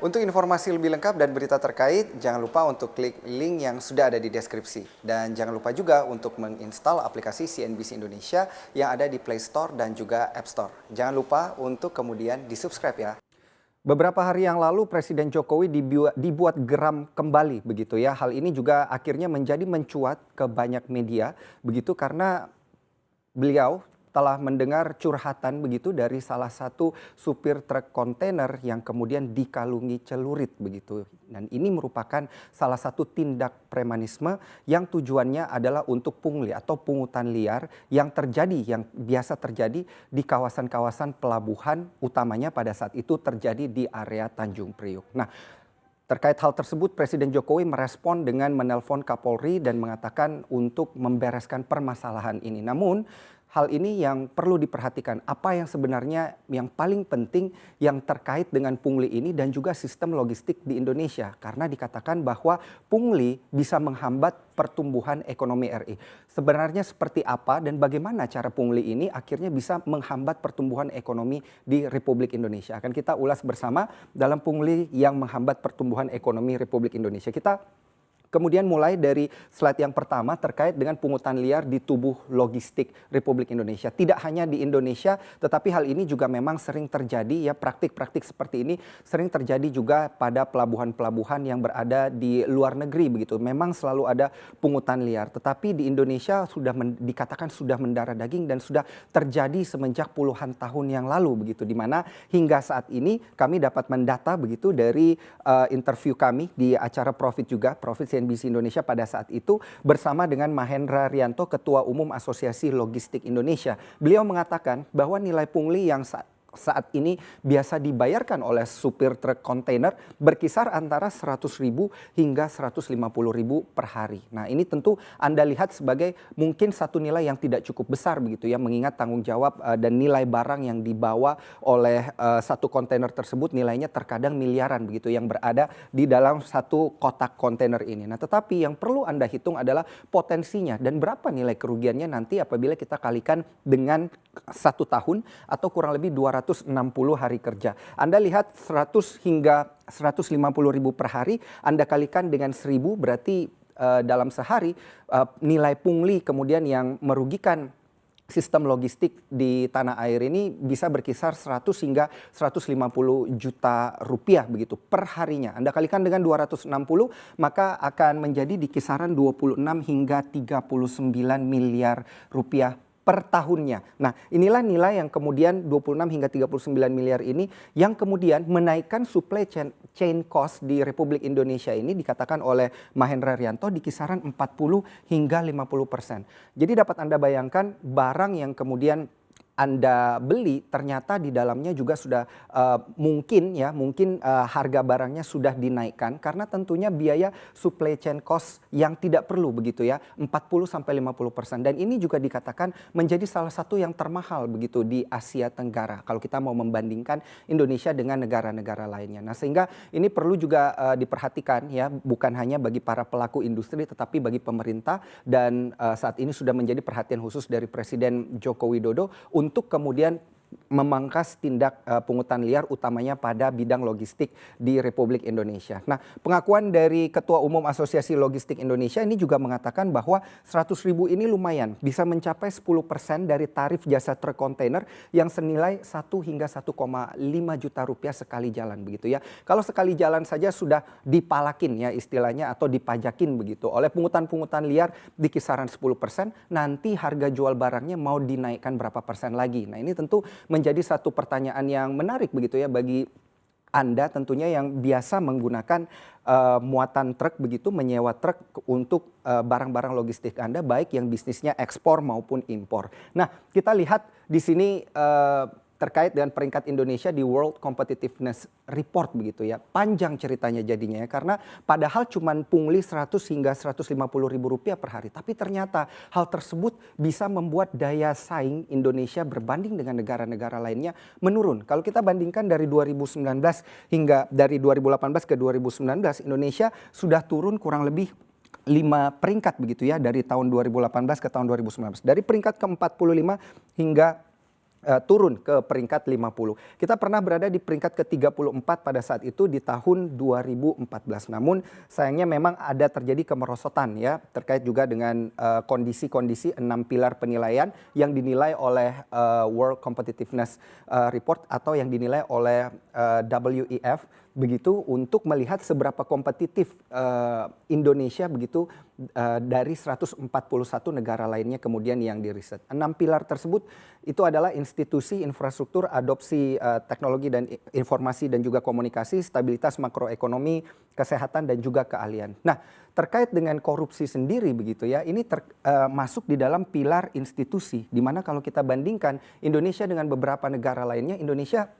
Untuk informasi lebih lengkap dan berita terkait, jangan lupa untuk klik link yang sudah ada di deskripsi. Dan jangan lupa juga untuk menginstal aplikasi CNBC Indonesia yang ada di Play Store dan juga App Store. Jangan lupa untuk kemudian di-subscribe ya. Beberapa hari yang lalu Presiden Jokowi dibuat geram kembali begitu ya. Hal ini juga akhirnya menjadi mencuat ke banyak media begitu karena beliau telah mendengar curhatan begitu dari salah satu supir truk kontainer yang kemudian dikalungi celurit begitu. Dan ini merupakan salah satu tindak premanisme yang tujuannya adalah untuk pungli atau pungutan liar yang biasa terjadi di kawasan-kawasan pelabuhan, utamanya pada saat itu terjadi di area Tanjung Priuk. Nah, terkait hal tersebut, Presiden Jokowi merespon dengan menelpon Kapolri dan mengatakan untuk membereskan permasalahan ini. Namun, hal ini yang perlu diperhatikan, apa yang sebenarnya yang paling penting yang terkait dengan pungli ini dan juga sistem logistik di Indonesia. Karena dikatakan bahwa pungli bisa menghambat pertumbuhan ekonomi RI. Sebenarnya seperti apa dan bagaimana cara pungli ini akhirnya bisa menghambat pertumbuhan ekonomi di Republik Indonesia. Akan kita ulas bersama dalam pungli yang menghambat pertumbuhan ekonomi Republik Indonesia. Kita kemudian mulai dari slide yang pertama terkait dengan pungutan liar di tubuh logistik Republik Indonesia. Tidak hanya di Indonesia, tetapi hal ini juga memang sering terjadi ya, praktik-praktik seperti ini sering terjadi juga pada pelabuhan-pelabuhan yang berada di luar negeri begitu. Memang selalu ada pungutan liar, tetapi di Indonesia sudah dikatakan sudah mendarah daging dan sudah terjadi semenjak puluhan tahun yang lalu begitu. Di mana hingga saat ini kami dapat mendata begitu dari interview kami di acara Profit juga, Profit CNBC Indonesia pada saat itu bersama dengan Mahendra Rianto, Ketua Umum Asosiasi Logistik Indonesia. Beliau mengatakan bahwa nilai pungli yang saat ini biasa dibayarkan oleh supir truk kontainer berkisar antara 100.000 hingga 150.000 per hari. Nah, ini tentu Anda lihat sebagai mungkin satu nilai yang tidak cukup besar begitu ya, mengingat tanggung jawab dan nilai barang yang dibawa oleh satu kontainer tersebut nilainya terkadang miliaran begitu yang berada di dalam satu kotak kontainer ini. Nah, tetapi yang perlu Anda hitung adalah potensinya dan berapa nilai kerugiannya nanti apabila kita kalikan dengan 1 tahun atau kurang lebih 260 hari kerja. Anda lihat 100 hingga 150.000 per hari, Anda kalikan dengan 1.000 berarti dalam sehari nilai pungli kemudian yang merugikan sistem logistik di tanah air ini bisa berkisar 100 hingga 150 juta rupiah begitu per harinya. Anda kalikan dengan 260 maka akan menjadi di kisaran 26 hingga 39 miliar rupiah per tahunnya. Nah, inilah nilai yang kemudian 26 hingga 39 miliar ini yang kemudian menaikkan supply chain cost di Republik Indonesia ini dikatakan oleh Mahendra Rianto di kisaran 40 hingga 50%. Jadi dapat Anda bayangkan barang yang kemudian Anda beli ternyata di dalamnya juga sudah mungkin harga barangnya sudah dinaikkan karena tentunya biaya supply chain cost yang tidak perlu begitu ya 40 sampai 50%, dan ini juga dikatakan menjadi salah satu yang termahal begitu di Asia Tenggara kalau kita mau membandingkan Indonesia dengan negara-negara lainnya. Nah, sehingga ini perlu juga diperhatikan ya, bukan hanya bagi para pelaku industri tetapi bagi pemerintah, dan saat ini sudah menjadi perhatian khusus dari Presiden Joko Widodo untuk kemudian memangkas tindak pungutan liar utamanya pada bidang logistik di Republik Indonesia. Nah, pengakuan dari Ketua Umum Asosiasi Logistik Indonesia ini juga mengatakan bahwa 100.000 ini lumayan bisa mencapai 10% dari tarif jasa truk kontainer yang senilai 1 hingga 1,5 juta rupiah sekali jalan begitu ya. Kalau sekali jalan saja sudah dipalakin ya istilahnya atau dipajakin begitu oleh pungutan-pungutan liar di kisaran 10%, nanti harga jual barangnya mau dinaikkan berapa persen lagi. Nah, ini tentu menjadi satu pertanyaan yang menarik begitu ya bagi Anda tentunya yang biasa menggunakan muatan truk begitu, menyewa truk untuk barang-barang logistik Anda baik yang bisnisnya ekspor maupun impor. Nah, kita lihat di sini terkait dengan peringkat Indonesia di World Competitiveness Report begitu ya. Panjang ceritanya jadinya ya, karena padahal cuman pungli 100 hingga 150.000 rupiah per hari. Tapi ternyata hal tersebut bisa membuat daya saing Indonesia berbanding dengan negara-negara lainnya menurun. Kalau kita bandingkan dari 2019 hingga dari 2018 ke 2019, Indonesia sudah turun kurang lebih 5 peringkat begitu ya dari tahun 2018 ke tahun 2019. Dari peringkat ke-45 hingga turun ke peringkat 50. Kita pernah berada di peringkat ke-34 pada saat itu di tahun 2014. Namun sayangnya memang ada terjadi kemerosotan ya terkait juga dengan kondisi-kondisi 6 pilar penilaian yang dinilai oleh World Competitiveness Report atau yang dinilai oleh WEF begitu untuk melihat seberapa kompetitif Indonesia begitu dari 141 negara lainnya kemudian yang diriset. 6 pilar tersebut itu adalah institusi, infrastruktur, adopsi teknologi dan informasi dan juga komunikasi, stabilitas makroekonomi, kesehatan dan juga keahlian. Nah, terkait dengan korupsi sendiri begitu ya, ini masuk di dalam pilar institusi di mana kalau kita bandingkan Indonesia dengan beberapa negara lainnya, Indonesia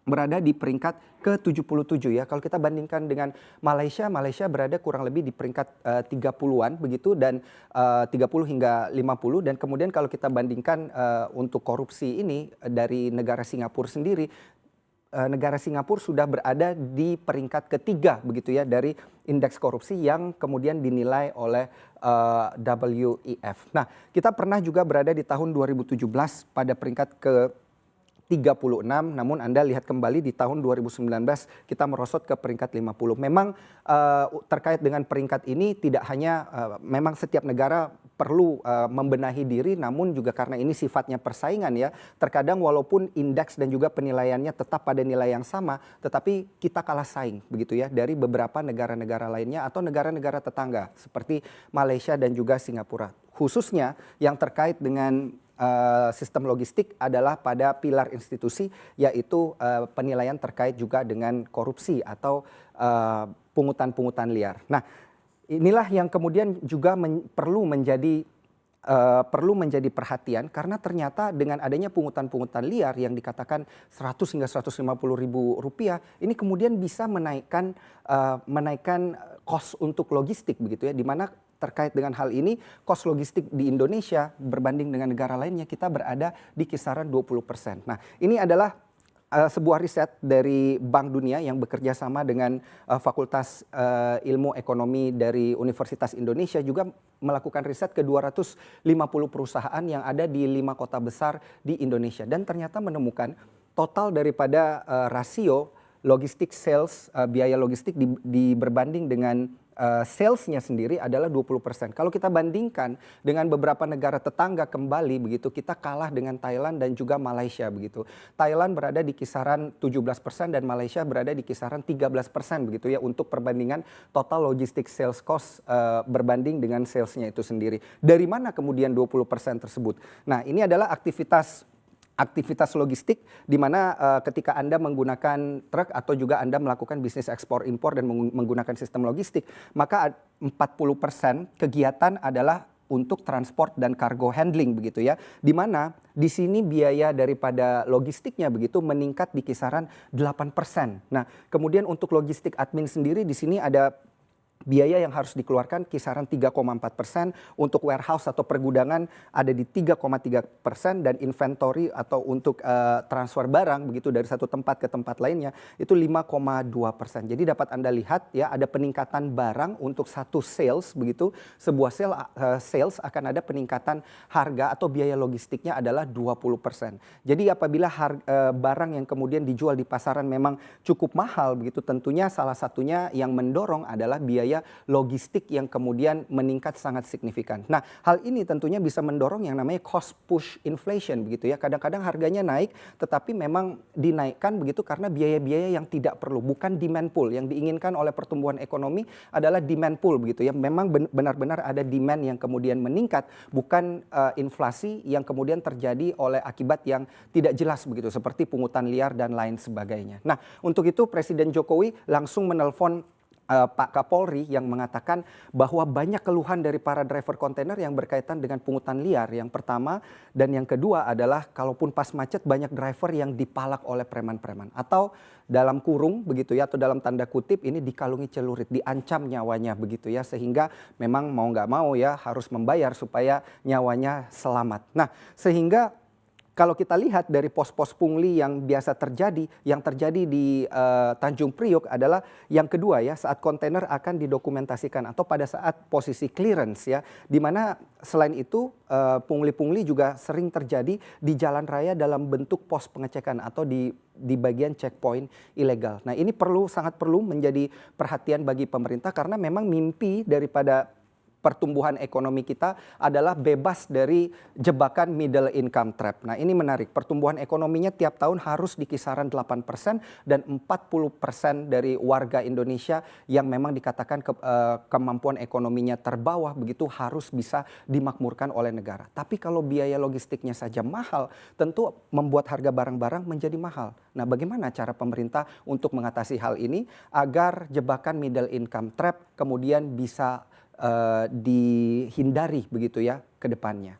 berada di peringkat ke-77 ya. Kalau kita bandingkan dengan Malaysia, Malaysia berada kurang lebih di peringkat 30-an begitu dan 30 hingga 50 dan kemudian kalau kita bandingkan untuk korupsi ini dari negara Singapura sendiri, negara Singapura sudah berada di peringkat ketiga begitu ya dari indeks korupsi yang kemudian dinilai oleh WEF. Nah, kita pernah juga berada di tahun 2017 pada peringkat ke 36, namun Anda lihat kembali di tahun 2019 kita merosot ke peringkat 50. Memang terkait dengan peringkat ini tidak hanya memang setiap negara perlu membenahi diri, namun juga karena ini sifatnya persaingan ya. Terkadang walaupun indeks dan juga penilaiannya tetap pada nilai yang sama, tetapi kita kalah saing begitu ya dari beberapa negara-negara lainnya atau negara-negara tetangga seperti Malaysia dan juga Singapura. Khususnya yang terkait dengan sistem logistik adalah pada pilar institusi yaitu penilaian terkait juga dengan korupsi atau pungutan-pungutan liar. Nah, inilah yang kemudian juga perlu menjadi perhatian karena ternyata dengan adanya pungutan-pungutan liar yang dikatakan 100 hingga 150 ribu rupiah ini kemudian bisa menaikkan cost untuk logistik begitu ya, di mana terkait dengan hal ini, kos logistik di Indonesia berbanding dengan negara lainnya kita berada di kisaran 20%. Nah, ini adalah sebuah riset dari Bank Dunia yang bekerja sama dengan Fakultas Ilmu Ekonomi dari Universitas Indonesia juga melakukan riset ke 250 perusahaan yang ada di 5 kota besar di Indonesia. Dan ternyata menemukan total daripada rasio logistik sales, biaya logistik berbanding dengan salesnya sendiri adalah 20%. Kalau kita bandingkan dengan beberapa negara tetangga kembali begitu, kita kalah dengan Thailand dan juga Malaysia begitu. Thailand berada di kisaran 17% dan Malaysia berada di kisaran 13% begitu ya untuk perbandingan total logistik sales cost berbanding dengan salesnya itu sendiri. Dari mana kemudian 20% tersebut? Nah, ini adalah aktivitas logistik di mana ketika Anda menggunakan truk atau juga Anda melakukan bisnis ekspor impor dan menggunakan sistem logistik, maka 40% kegiatan adalah untuk transport dan cargo handling begitu ya. Di mana di sini biaya daripada logistiknya begitu meningkat di kisaran 8%. Nah, kemudian untuk logistik admin sendiri di sini ada biaya yang harus dikeluarkan kisaran 3,4%, untuk warehouse atau pergudangan ada di 3,3% dan inventory atau untuk transfer barang begitu dari satu tempat ke tempat lainnya itu 5,2%. Jadi dapat Anda lihat ya ada peningkatan barang untuk satu sales begitu, sebuah sales akan ada peningkatan harga atau biaya logistiknya adalah 20%. Jadi apabila barang yang kemudian dijual di pasaran memang cukup mahal begitu, tentunya salah satunya yang mendorong adalah biaya logistik yang kemudian meningkat sangat signifikan. Nah, hal ini tentunya bisa mendorong yang namanya cost push inflation begitu ya. Kadang-kadang harganya naik tetapi memang dinaikkan begitu karena biaya-biaya yang tidak perlu, bukan demand pull. Yang diinginkan oleh pertumbuhan ekonomi adalah demand pull begitu ya. Memang benar-benar ada demand yang kemudian meningkat, bukan inflasi yang kemudian terjadi oleh akibat yang tidak jelas begitu seperti pungutan liar dan lain sebagainya. Nah, untuk itu Presiden Jokowi langsung menelpon Pak Kapolri yang mengatakan bahwa banyak keluhan dari para driver kontainer yang berkaitan dengan pungutan liar. Yang pertama dan yang kedua adalah kalaupun pas macet banyak driver yang dipalak oleh preman-preman atau dalam kurung begitu ya atau dalam tanda kutip ini dikalungi celurit, diancam nyawanya begitu ya sehingga memang mau nggak mau ya harus membayar supaya nyawanya selamat. Nah, sehingga Kalau kita lihat dari pos-pos pungli yang biasa terjadi, yang terjadi di Tanjung Priok adalah yang kedua ya, saat kontainer akan didokumentasikan atau pada saat posisi clearance ya, di mana selain itu pungli-pungli juga sering terjadi di jalan raya dalam bentuk pos pengecekan atau di bagian checkpoint ilegal. Nah, ini sangat perlu menjadi perhatian bagi pemerintah karena memang mimpi daripada pertumbuhan ekonomi kita adalah bebas dari jebakan middle income trap. Nah, ini menarik. Pertumbuhan ekonominya tiap tahun harus di kisaran 8% dan 40% dari warga Indonesia yang memang dikatakan kemampuan ekonominya terbawah begitu harus bisa dimakmurkan oleh negara. Tapi kalau biaya logistiknya saja mahal, tentu membuat harga barang-barang menjadi mahal. Nah, bagaimana cara pemerintah untuk mengatasi hal ini agar jebakan middle income trap kemudian bisa dihindari begitu ya ke depannya.